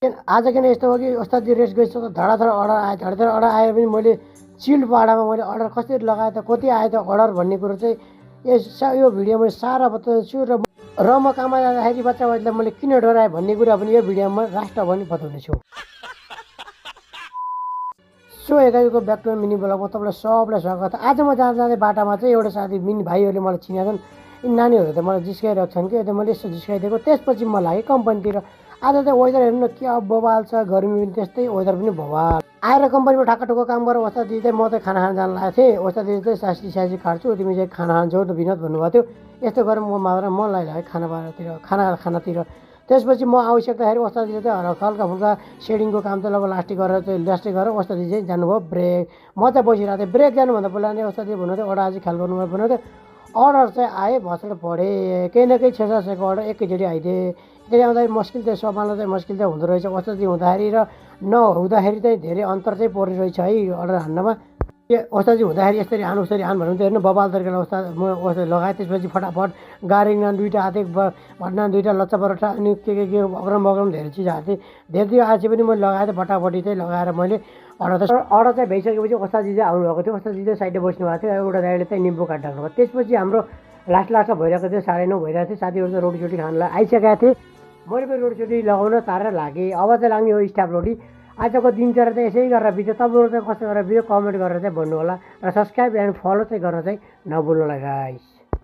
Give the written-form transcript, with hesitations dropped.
आज किन यस्तो हो कि ओस्तादी रेस्ट गएछ त धडाधड अर्डर आयो धडाधड अर्डर आयो भने मैले चिल्ड पाडामा मैले अर्डर कसरी लगाएँ त कति आयो त अर्डर भन्ने कुरो चाहिँ यो भिडियो मैले सारा बताउँछु र म काममा जाँदाखेरि बच्चाहरूलाई मैले किन डराएँ भन्ने कुरा पनि यो भिडियोमा राष्ट्र पनि बताउने छु। सो एकाइको ब्याक टु मिनी ब्लगमा तपाईँलाई सबलाई स्वागत छ। आज म जाँदै बाटामा चाहिँ एउटा साथी मिनी भाइहरूले मलाई चिनाछन्। यी नानीहरू त मलाई जिस्काइरहेको छन् कि मैले यस्तो जिस्काइदिएको। त्यसपछि म लागेँ कम्पनीतिर। आज चाहिँ वेदर हेर्नु न क्या बवाल छ, गर्मी पनि त्यस्तै, वेदर पनि बवाल। आएर कम्पनीमा ठुक्क काम गरेर ओस्तादी चाहिँ म चाहिँ खाना खान जान लागेको थिएँ। ओस्तादी चाहिँ सासी काट्छु, तिमी चाहिँ खाना खान्छौ त विनोद भन्नुभएको थियो। यस्तो गरेर म मात्र म लागेँ खानातिर। त्यसपछि म आवश्यकताखेरि ओस्तादीले चाहिँ हल्का फुल्का सेडिङको काम चाहिँ लास्टिक गरेर ओस्तादी चाहिँ जानुभयो ब्रेक। म चाहिँ बसिरहेको थिएँ। ब्रेक जानुभन्दा पहिला नै ओस्तादीले भन्नुभयो अर्डर अझै ख्याल गर्नु भन्नुभयो। अर्डर चाहिँ आएँ, भर्खर पढेँ, केही न केही 6-7 अर्डर एकैचोटि आइदिए। त्यसले आउँदाखेरि मुस्किल चाहिँ सम्हाल्न चाहिँ मुस्किल चाहिँ हुँदो रहेछ। ओस्तादी हुँदाखेरि र नहुँदाखेरि चाहिँ धेरै अन्तर चाहिँ पर्ने रहेछ है अर्डर हान्नमा। ओस्तादी हुँदाखेरि यसरी हान उसरी हान भन्नु हेर्नु बबाल तरिकाले म लगाएँ। त्यसपछि फटाफट गाडी नान दुईवटा हाते भट्ना दुईवटा लच्चा परोठा अनि के अग्रम धेरै चिज हाल्थेँ। धेरै आएपछि पनि मैले लगाएँ फटाफटी चाहिँ लगाएर मैले अर्डर चाहिँ भइसकेपछि ओस्तादी चाहिँ आउनुभएको थियो। ओस्तादी चाहिँ साइडमा बस्नु भएको थियो। एउटा दाइले चाहिँ निम्बु काटिराख्नु भयो। त्यसपछि हाम्रो लास्टमा भइरहेको थियो 9:30 भइरहेको थियो। साथीहरू चाहिँ रोटीसोटी खानलाई आइसकेका थिएँ। मैले पनि रोटीसोटी लगाउन तारेर लागेँ। अब चाहिँ लाग्ने हो स्टाफ रोटी। आजको दिनचर्या चाहिँ यसै गरेर बित्यो। तपाईँहरू चाहिँ कस्तो गरेर बित्यो कमेन्ट गरेर चाहिँ भन्नु होला र सब्सक्राइब एन्ड फलो चाहिँ गर्न चाहिँ नभुल्नु होला गाइस।